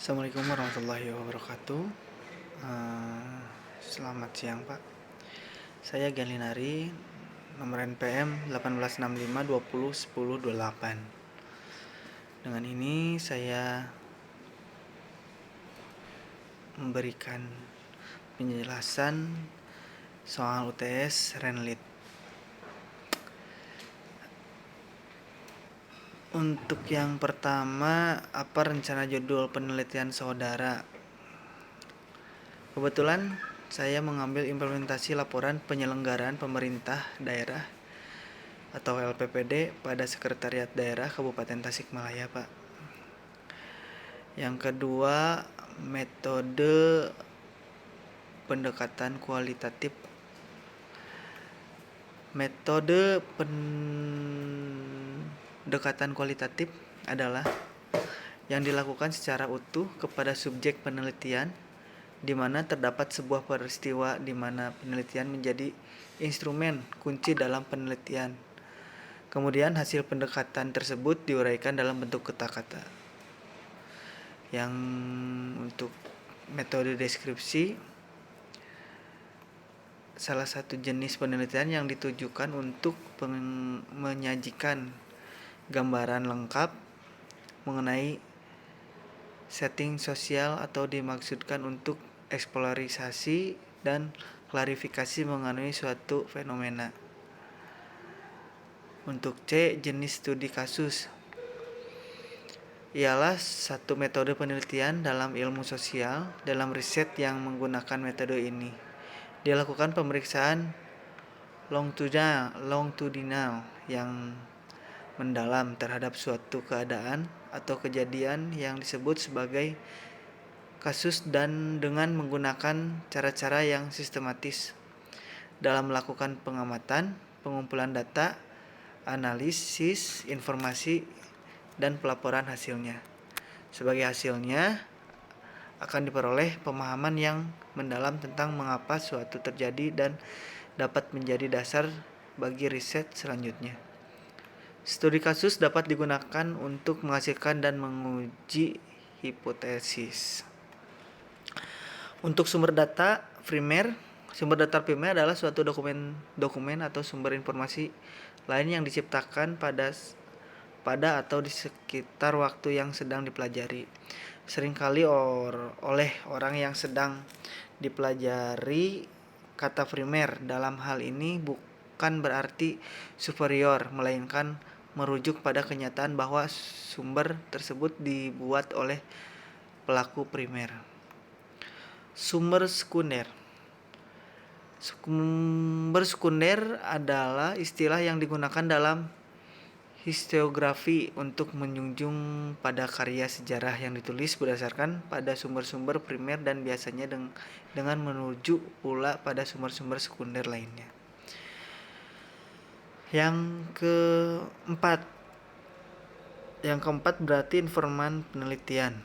Assalamualaikum warahmatullahi wabarakatuh. Selamat siang Pak. Saya Galinari, nomor NPM 1865201028. Dengan ini saya memberikan penjelasan soal UTS Renlit. Untuk yang pertama, apa rencana judul penelitian saudara? Kebetulan saya mengambil implementasi laporan penyelenggaraan pemerintah daerah atau LPPD pada Sekretariat Daerah Kabupaten Tasikmalaya, Pak. Yang kedua, metode pendekatan kualitatif. Metode pendekatan kualitatif adalah yang dilakukan secara utuh kepada subjek penelitian, di mana terdapat sebuah peristiwa di mana penelitian menjadi instrumen kunci dalam penelitian. Kemudian hasil pendekatan tersebut diuraikan dalam bentuk kata-kata. Yang untuk metode deskripsi, salah satu jenis penelitian yang ditujukan untuk menyajikan gambaran lengkap mengenai setting sosial atau dimaksudkan untuk eksplorasi dan klarifikasi mengenai suatu fenomena. Untuk C, jenis studi kasus, ialah satu metode penelitian dalam ilmu sosial. Dalam riset yang menggunakan metode ini dilakukan pemeriksaan longitudinal yang mendalam terhadap suatu keadaan atau kejadian yang disebut sebagai kasus dan dengan menggunakan cara-cara yang sistematis dalam melakukan pengamatan, pengumpulan data, analisis informasi, dan pelaporan hasilnya. Sebagai hasilnya akan diperoleh pemahaman yang mendalam tentang mengapa suatu terjadi dan dapat menjadi dasar bagi riset selanjutnya. Studi kasus dapat digunakan untuk menghasilkan dan menguji hipotesis. Untuk sumber data primer adalah suatu dokumen atau sumber informasi lain yang diciptakan pada atau di sekitar waktu yang sedang dipelajari. Seringkali oleh orang yang sedang dipelajari. Kata primer dalam hal ini bukan berarti superior, melainkan merujuk pada kenyataan bahwa sumber tersebut dibuat oleh pelaku primer. Sumber sekunder. Sumber sekunder adalah istilah yang digunakan dalam historiografi untuk menjunjung pada karya sejarah yang ditulis berdasarkan pada sumber-sumber primer dan biasanya dengan menuju pula pada sumber-sumber sekunder lainnya. Yang keempat berarti informan penelitian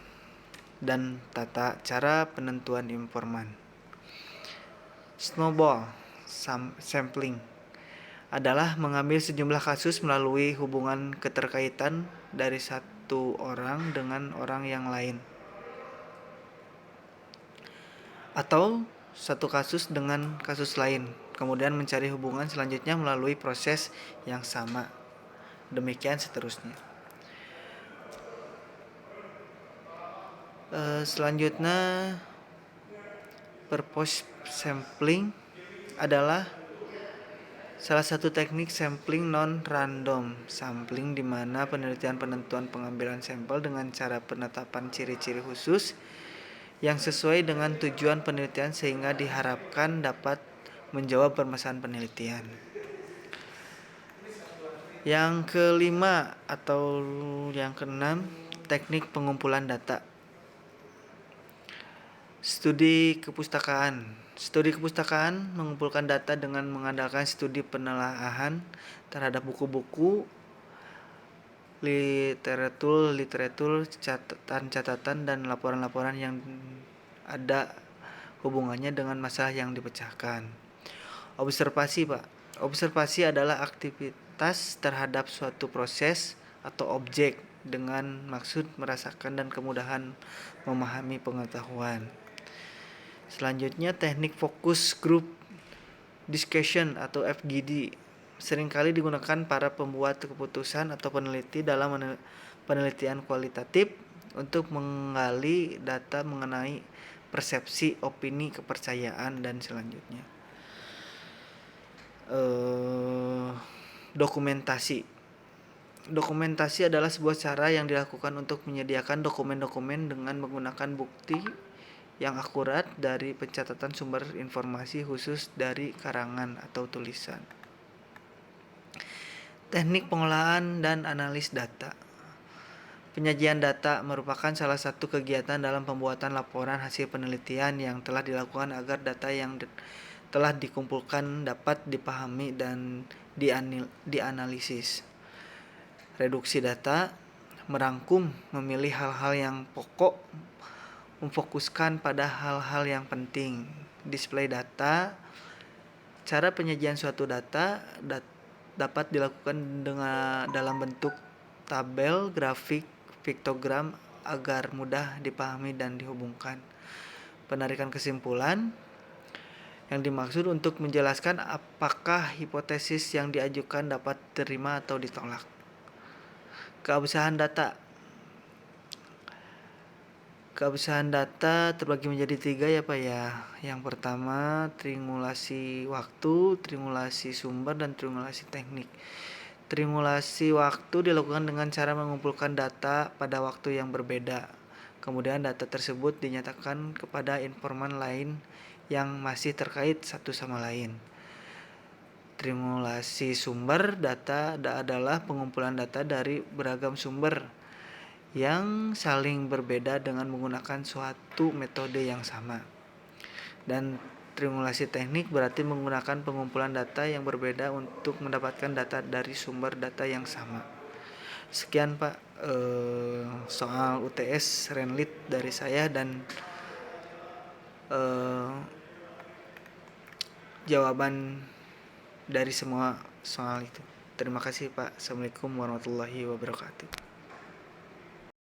dan tata cara penentuan informan. Snowball sampling adalah mengambil sejumlah kasus melalui hubungan keterkaitan dari satu orang dengan orang yang lain, atau satu kasus dengan kasus lain, kemudian mencari hubungan selanjutnya melalui proses yang sama. Demikian seterusnya. Selanjutnya, purpose sampling adalah salah satu teknik sampling non-random sampling di mana penelitian penentuan pengambilan sampel dengan cara penetapan ciri-ciri khusus yang sesuai dengan tujuan penelitian sehingga diharapkan dapat menjawab permasalahan penelitian. Yang kelima atau yang keenam, teknik pengumpulan data. Studi kepustakaan. Studi kepustakaan mengumpulkan data dengan mengandalkan studi penelaahan terhadap buku-buku, literatur, catatan-catatan, dan laporan-laporan yang ada hubungannya dengan masalah yang dipecahkan. Observasi, Pak. Observasi adalah aktivitas terhadap suatu proses atau objek dengan maksud merasakan dan kemudahan memahami pengetahuan. Selanjutnya, teknik fokus group discussion atau FGD seringkali digunakan para pembuat keputusan atau peneliti dalam penelitian kualitatif untuk menggali data mengenai persepsi, opini, kepercayaan, dan selanjutnya. Dokumentasi adalah sebuah cara yang dilakukan untuk menyediakan dokumen-dokumen dengan menggunakan bukti yang akurat dari pencatatan sumber informasi khusus dari karangan atau tulisan. Teknik pengolahan dan analis data. Penyajian data merupakan salah satu kegiatan dalam pembuatan laporan hasil penelitian yang telah dilakukan agar data yang telah dikumpulkan dapat dipahami dan dianalisis. Reduksi data, merangkum, memilih hal-hal yang pokok, memfokuskan pada hal-hal yang penting. Display data, cara penyajian suatu data dapat dilakukan dalam bentuk tabel, grafik, piktogram agar mudah dipahami dan dihubungkan. Penarikan kesimpulan yang dimaksud untuk menjelaskan apakah hipotesis yang diajukan dapat diterima atau ditolak. Keabsahan data. Keabsahan data terbagi menjadi 3 ya Pak ya. Yang pertama triangulasi waktu, triangulasi sumber, dan triangulasi teknik. Triangulasi waktu dilakukan dengan cara mengumpulkan data pada waktu yang berbeda. Kemudian data tersebut dinyatakan kepada informan lain yang masih terkait satu sama lain. Triangulasi sumber data adalah pengumpulan data dari beragam sumber yang saling berbeda dengan menggunakan suatu metode yang sama. Dan triangulasi teknik berarti menggunakan pengumpulan data yang berbeda untuk mendapatkan data dari sumber data yang sama. Sekian Pak soal UTS Renlit dari saya dan jawaban dari semua soal itu. Terima kasih Pak. Assalamualaikum warahmatullahi wabarakatuh.